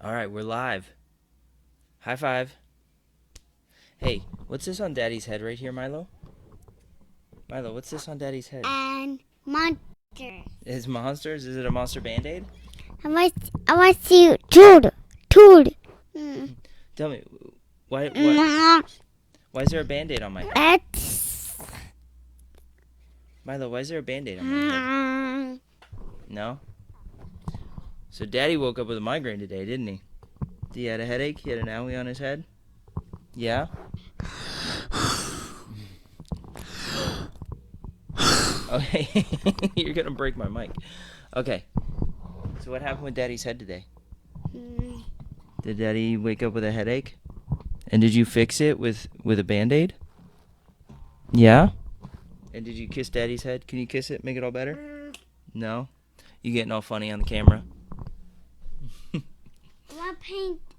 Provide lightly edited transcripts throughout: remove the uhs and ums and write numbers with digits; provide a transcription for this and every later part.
All right, we're live. High five. Hey, what's this on Daddy's head right here, Milo? Milo, what's this on Daddy's head? And monster. Is monsters? Is it a monster band-aid? I want I want to see tool. Mm. Tell me, why Mm. why is there a band-aid on my head? That's Milo, why is there a band-aid on my head? No? So Daddy woke up with a migraine today, didn't he? He had a headache? He had an owie on his head? Yeah? Okay. You're gonna break my mic. Okay. So what happened with Daddy's head today? Did Daddy wake up with a headache? And did you fix it with a Band-Aid? Yeah? And did you kiss Daddy's head? Can you kiss it? Make it all better? No? You getting all funny on the camera?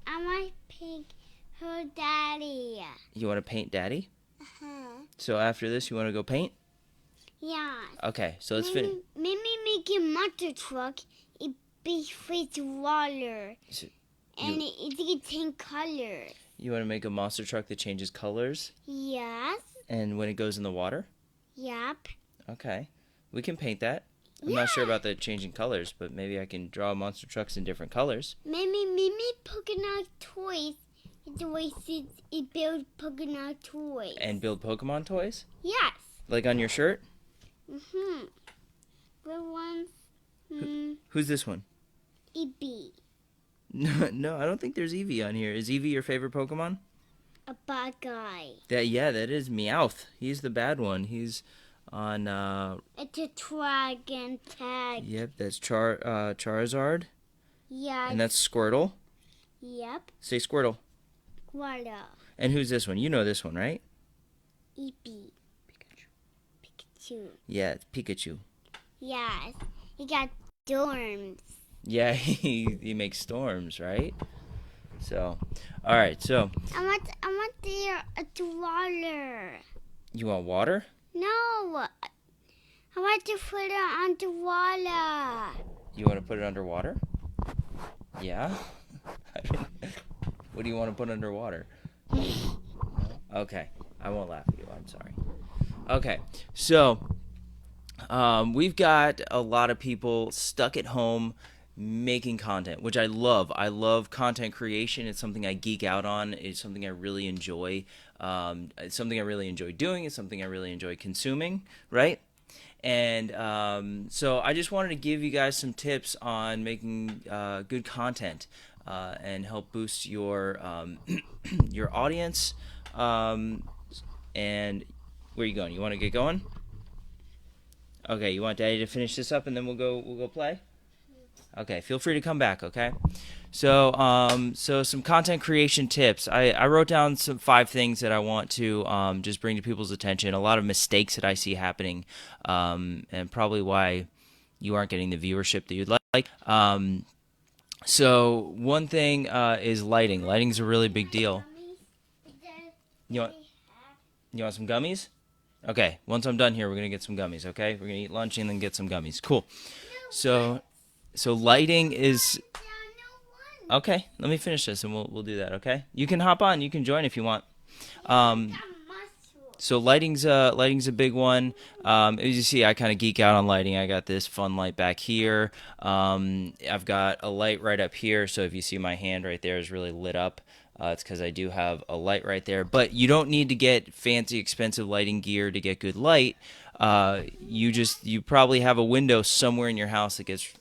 I want paint her daddy. You want to paint Daddy? Uh-huh. So after this, you want to go paint? Yeah. Okay, so let's finish. Maybe make a monster truck. It be with water. So And it can change colors. you want to make a monster truck that changes colors? Yes. And when it goes in the water? Yep. Okay. We can paint that. I'm not sure about the changing colors, but maybe I can draw monster trucks in different colors. Maybe Pokemon toys. The way it builds Pokemon toys. And build Pokemon toys? Yes. Like on your shirt? Mm-hmm. Good one. Who's this one? Eevee. No, I don't think there's Eevee on here. Is Eevee your favorite Pokemon? A bad guy. That is Meowth. He's the bad one. He's on It's a dragon tag. yep, that's Charizard. Yeah. And that's Squirtle. Yep. Say Squirtle. Water. And who's this one? You know this one, right? Eevee. Pikachu. Yeah, it's Pikachu. Yes. He got storms. Yeah, he makes storms, right? So, all right. So, I want there a water. you want water? No. I want to put it on the water. You want to put it underwater? Yeah. What do you want to put underwater? Okay, I won't laugh at you. I'm sorry. Okay, so we've got a lot of people stuck at home making content, which I love. I love content creation. It's something I geek out on. It's something I really enjoy. It's something I really enjoy doing. It's something I really enjoy consuming, right? And so I just wanted to give you guys some tips on making good content and help boost your your audience. And where are you going? You want to get going? Okay, you want Daddy to finish this up and then we'll go play? Okay, feel free to come back, okay? So some content creation tips. I wrote down some 5 things that I want to just bring to people's attention. A lot of mistakes that I see happening, and probably why you aren't getting the viewership that you'd like. So one thing is lighting. Lighting's a really big deal. You want some gummies? Okay, once I'm done here, we're gonna get some gummies. Okay, we're gonna eat lunch and then get some gummies. Cool. So lighting is okay. Let me finish this and we'll do that. Okay, you can hop on. You can join if you want. So lighting's a big one. As you see, I kind of geek out on lighting. I got this fun light back here. I've got a light right up here. So if you see my hand right there is really lit up, it's because I do have a light right there. But you don't need to get fancy, expensive lighting gear to get good light. You probably have a window somewhere in your house that gets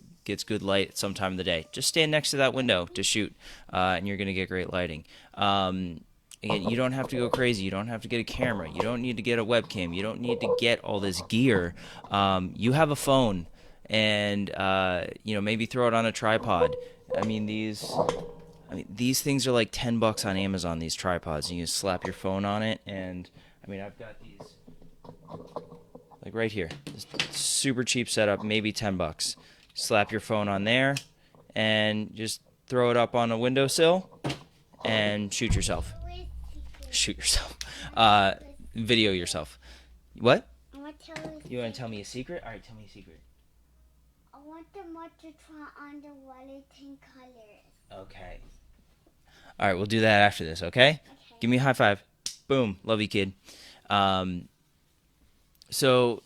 good light at some time of the day. Just stand next to that window to shoot, and you're gonna get great lighting. Again, you don't have to go crazy. You don't have to get a camera. You don't need to get a webcam. You don't need to get all this gear. You have a phone, and maybe throw it on a tripod. These things are like $10 on Amazon. These tripods, and you just slap your phone on it. And I've got these like right here. This super cheap setup, maybe $10. Slap your phone on there, and just throw it up on a windowsill, and shoot yourself. Video yourself. What? I want to tell You want to tell me a secret? All right, tell me a secret. a want the mod to try on the Wellington colors. Okay. All right, we'll do that after this, okay? Okay. Give me a high five. Boom. Love you, kid. So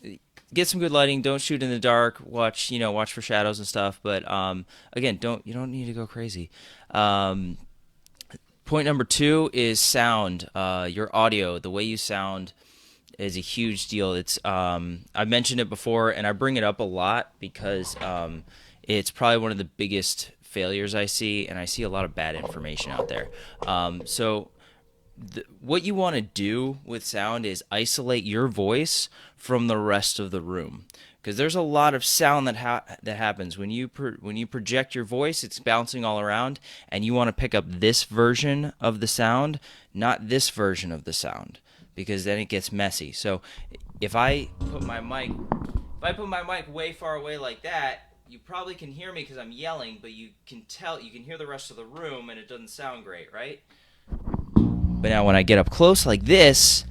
get some good lighting. Don't shoot in the dark. Watch for shadows and stuff. But again, you don't need to go crazy. Point number 2 is sound. Your audio, the way you sound, is a huge deal. I've mentioned it before, and I bring it up a lot because it's probably one of the biggest failures I see, and I see a lot of bad information out there. What you want to do with sound is isolate your voice from the rest of the room, because there's a lot of sound that happens when you project your voice. It's bouncing all around, and you want to pick up this version of the sound, not this version of the sound, because then it gets messy. So if I put my mic way far away like that, you probably can hear me because I'm yelling, but you can hear the rest of the room, and it doesn't sound great, right? But now when I get up close like this,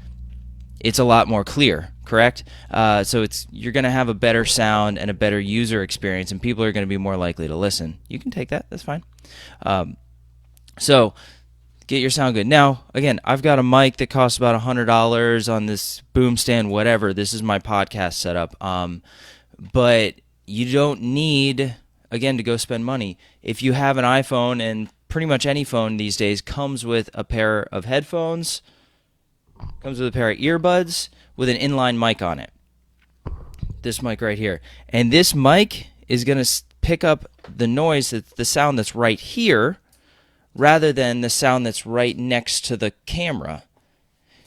it's a lot more clear, correct? So you're going to have a better sound and a better user experience, and people are going to be more likely to listen. You can take that. That's fine. So get your sound good. Now, again, I've got a mic that costs about $100 on this boom stand, whatever. This is my podcast setup. But you don't need, again, to go spend money. If you have an iPhone, and pretty much any phone these days comes with a pair of headphones, comes with a pair of earbuds with an inline mic on it. This mic right here. And this mic is going to pick up the noise, the sound that's right here, rather than the sound that's right next to the camera.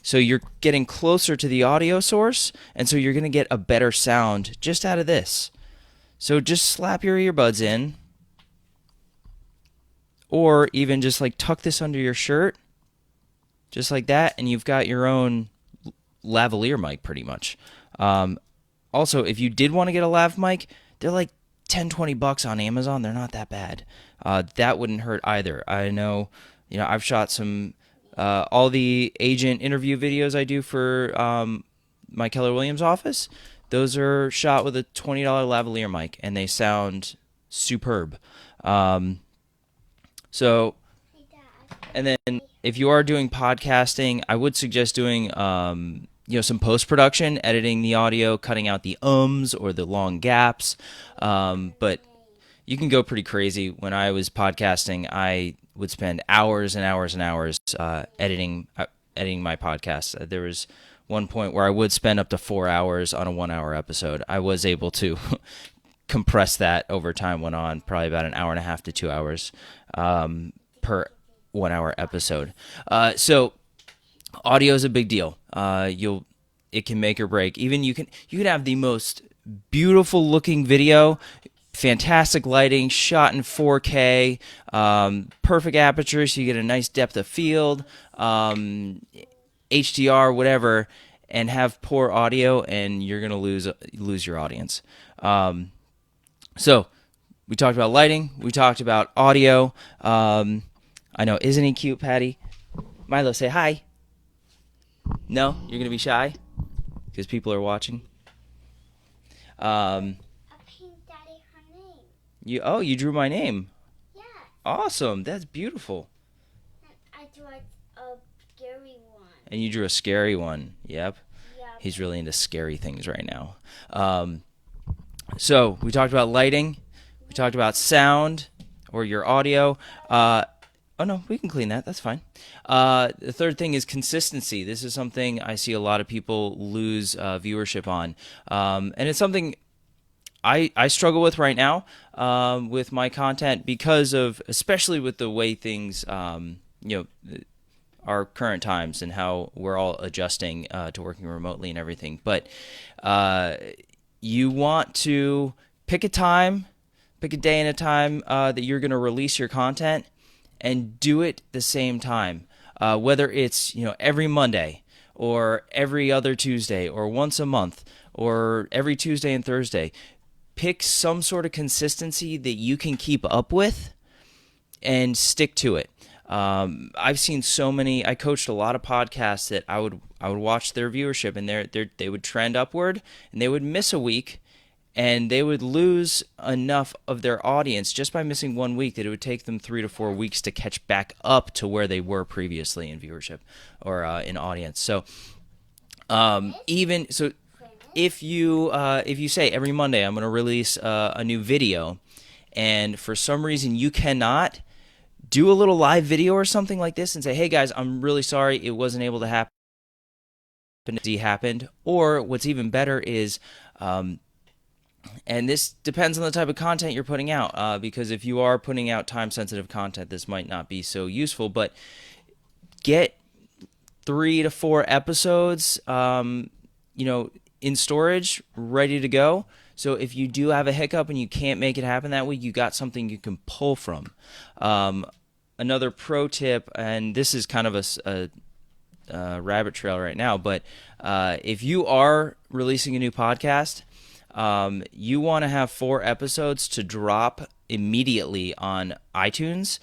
So you're getting closer to the audio source, and so you're going to get a better sound just out of this. So just slap your earbuds in, or even just like tuck this under your shirt, just like that, and you've got your own lavalier mic pretty much. Also, if you did want to get a lav mic, they're like $10-20 on Amazon. They're not that bad. That wouldn't hurt either. I know, I've shot some all the agent interview videos I do for my Keller Williams office. Those are shot with a $20 lavalier mic, and they sound superb. And then if you are doing podcasting, I would suggest doing some post-production, editing the audio, cutting out the ums or the long gaps. But you can go pretty crazy. When I was podcasting, I would spend hours and hours and hours editing my podcast. There was one point where I would spend up to 4 hours on a 1-hour episode. I was able to compress that over time went on, probably about an hour and a half to 2 hours per 1-hour episode. So audio is a big deal. It can make or break. Even you can have the most beautiful looking video, fantastic lighting, shot in 4K, perfect aperture, so you get a nice depth of field, HDR, whatever, and have poor audio, and you're gonna lose your audience. So we talked about lighting. We talked about audio. I know, isn't he cute, Patty? Milo, say hi. No, you're gonna be shy because people are watching. I painted Daddy her name. You drew my name. Yeah. Awesome, that's beautiful. I drew a scary one. And you drew a scary one. Yep. Yeah. He's really into scary things right now. So we talked about lighting. We talked about sound or your audio. Oh, no, we can clean that. That's fine. The third thing is consistency. This is something I see a lot of people lose viewership on. And it's something I struggle with right now with my content because of, especially with the way things, our current times and how we're all adjusting to working remotely and everything. But you want to pick a day and a time that you're going to release your content, and do it the same time, whether it's every Monday or every other Tuesday or once a month or every Tuesday and Thursday. Pick some sort of consistency that you can keep up with and stick to it. I've seen so many. I coached a lot of podcasts that I would watch their viewership, and they would trend upward, and they would miss a week, and they would lose enough of their audience just by missing 1 week that it would take them 3 to 4 weeks to catch back up to where they were previously in viewership or in audience. So even so, if you say every Monday I'm going to release a new video, and for some reason you cannot do a little live video or something like this and say, hey guys, I'm really sorry it wasn't able to happen. It happened. Or what's even better is, and this depends on the type of content you're putting out, because if you are putting out time-sensitive content, this might not be so useful, but get 3 to 4 episodes, in storage, ready to go. So if you do have a hiccup and you can't make it happen that week, you got something you can pull from. Another pro tip, and this is kind of a rabbit trail right now, but if you are releasing a new podcast, you want to have 4 episodes to drop immediately on iTunes,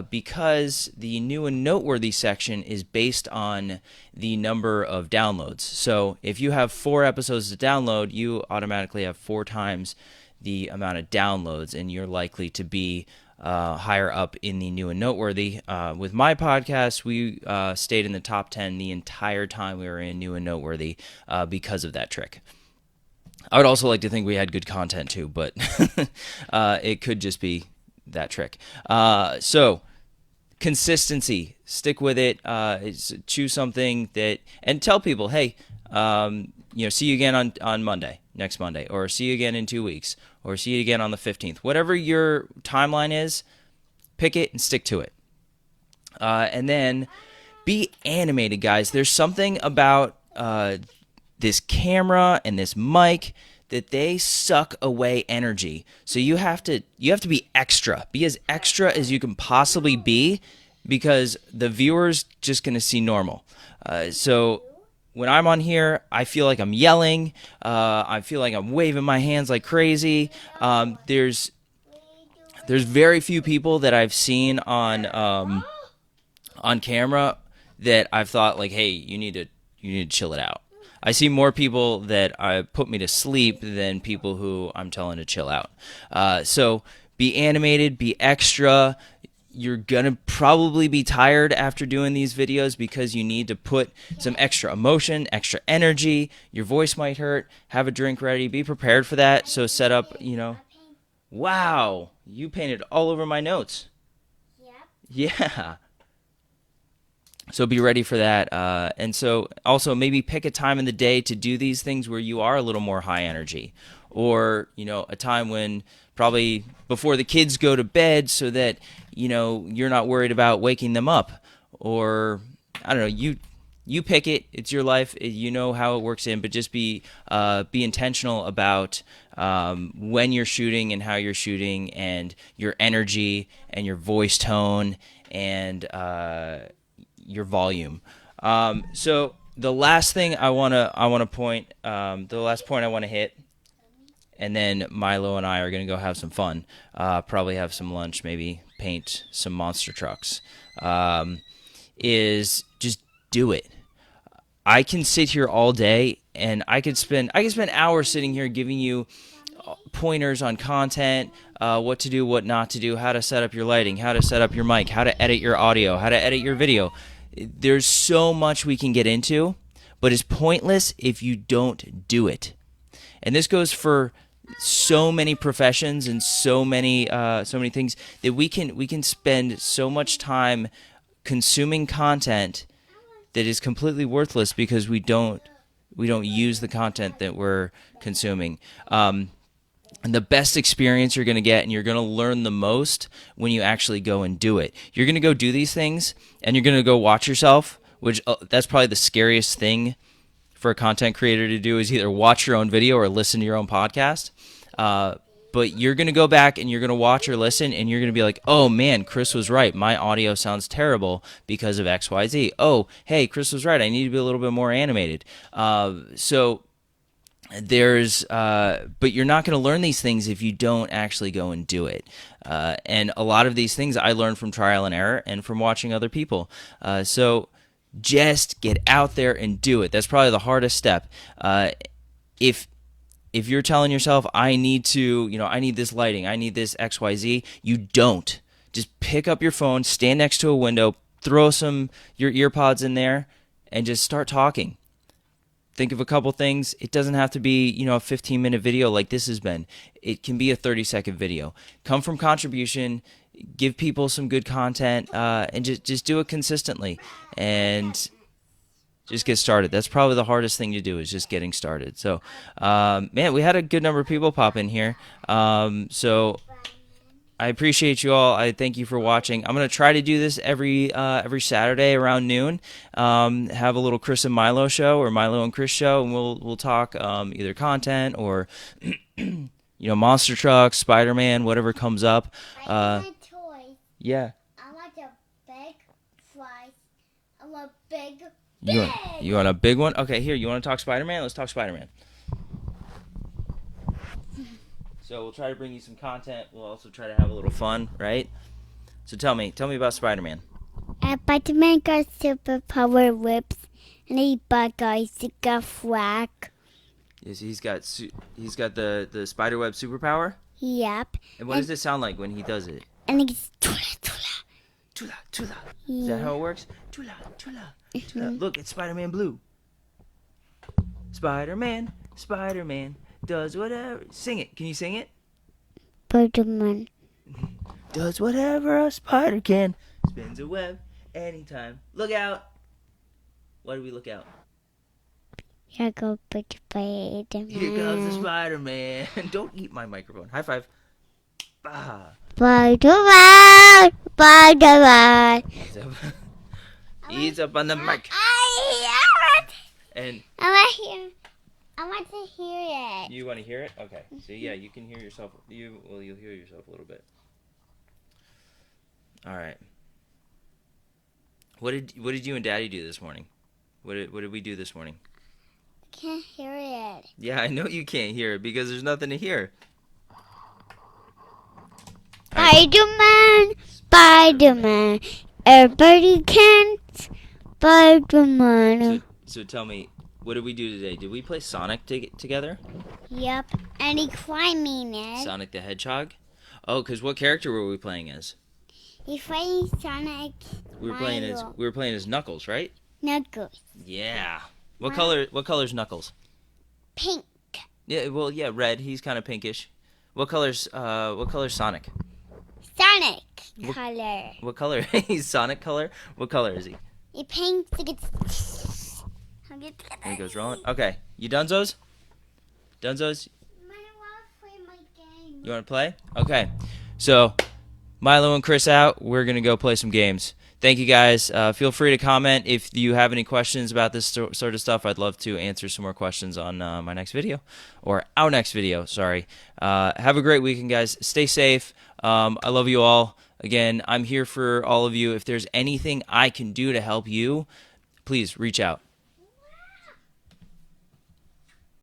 because the new and noteworthy section is based on the number of downloads. So if you have 4 episodes to download, you automatically have 4 times the amount of downloads, and you're likely to be higher up in the new and noteworthy. With my podcast, we stayed in the top 10 the entire time we were in new and noteworthy because of that trick. I would also like to think we had good content too, but it could just be that trick. So consistency, stick with it. Choose something that, and tell people, hey, see you again on Monday, next Monday, or see you again in 2 weeks, or see you again on the 15th. Whatever your timeline is, pick it and stick to it. And then be animated, guys. There's something about this camera and this mic that they suck away energy. So you have to be extra. Be as extra as you can possibly be, because the viewer's just going to see normal. So when I'm on here, I feel like I'm yelling. I feel like I'm waving my hands like crazy. There's very few people that I've seen on camera that I've thought like, hey, you need to chill it out. I see more people that put me to sleep than people who I'm telling to chill out. So be animated, be extra. You're going to probably be tired after doing these videos because you need to put some extra emotion, extra energy. Your voice might hurt. Have a drink ready. Be prepared for that. So set up, Wow, you painted all over my notes. Yep. Yeah. So be ready for that. And so also maybe pick a time in the day to do these things where you are a little more high energy, or, a time when probably before the kids go to bed so that, you're not worried about waking them up, or I don't know, you pick it. It's your life. You know how it works in, but just be intentional about when you're shooting and how you're shooting, and your energy and your voice tone and your volume. So the last thing I wanna point, the last point I want to hit, and then Milo and I are gonna go have some fun. Probably have some lunch, maybe paint some monster trucks. Is just do it. I can sit here all day, and I could spend hours sitting here giving you pointers on content, what to do, what not to do, how to set up your lighting, how to set up your mic, how to edit your audio, how to edit your video. There's so much we can get into, but it's pointless if you don't do it. And this goes for so many professions and so many things, that we can spend so much time consuming content that is completely worthless because we don't use the content that we're consuming. And the best experience you're going to get, and you're going to learn the most when you actually go and do it. You're going to go do these things, and you're going to go watch yourself, which that's probably the scariest thing for a content creator to do, is either watch your own video or listen to your own podcast. But you're going to go back and you're going to watch or listen, and you're going to be like, oh man, Chris was right. My audio sounds terrible because of XYZ. Oh, hey, Chris was right. I need to be a little bit more animated. So there's but you're not going to learn these things if you don't actually go and do it. And a lot of these things I learned from trial and error and from watching other people. So just get out there and do it. That's probably the hardest step. If if you're telling yourself, I need to, I need this lighting, I need this XYZ, you don't. Just pick up your phone, stand next to a window, throw your ear pods in there, and just start talking. Think of a couple things. It doesn't have to be, a 15-minute video like this has been. It can be a 30-second video. Come from contribution, give people some good content, and just do it consistently. And just get started. That's probably the hardest thing to do, is just getting started. So, man, we had a good number of people pop in here. So I appreciate you all. I thank you for watching. I'm gonna try to do this every Saturday around noon. Have a little Chris and Milo show, or Milo and Chris show, and we'll talk either content or monster trucks, SpiderMan, whatever comes up. I want toys. Yeah. I want a big fries. I want big. You want a big one? Okay, here. You want to talk SpiderMan? Let's talk SpiderMan. So we'll try to bring you some content. We'll also try to have a little fun, right? So tell me about SpiderMan. Spider-Man got superpower whips, and he bad guys to got whack. Yes, he's got the spiderweb superpower. Yep. And what does it sound like when he does it? And he's tula tula. Tula tula. Is that how it works? Tula tula. Tula. Look, it's Spider-Man Blue. Spider-Man does whatever. Sing it. Can you sing it? Spider-Man does whatever a spider can. Spins a web anytime. Look out. Why do we look out? Here goes Spider-Man. Here comes the Spider-Man. Don't eat my microphone. High five. Ah. Spider-Man. Spider-Man. He's up on the mic. And I want to hear it. you want to hear it? Okay. So yeah, you can hear yourself. You'll hear yourself a little bit. All right. What did you and Daddy do this morning? What did we do this morning? Can't hear it. Yeah, I know you can't hear it because there's nothing to hear. Spider-Man, Spider-Man. Everybody can Spider-Man. So tell me, what did we do today? Did we play Sonic together? Yep, and he climbing it. Sonic the Hedgehog? Oh, because what character were we playing as? He's fighting Sonic. We were playing as Knuckles, right? Knuckles. Yeah. What color's Knuckles? Pink. Yeah, well, yeah, red. He's kind of pinkish. What color's Sonic? Sonic color. What color? He's Sonic color? What color is he? He paints like And he goes rolling. Okay. You Dunzos? Dunzos? You want to play? Okay. So, Milo and Chris out. We're going to go play some games. Thank you, guys. Feel free to comment if you have any questions about this sort of stuff. I'd love to answer some more questions on my next video. Or our next video, sorry. Have a great weekend, guys. Stay safe. I love you all. Again, I'm here for all of you. If there's anything I can do to help you, please reach out.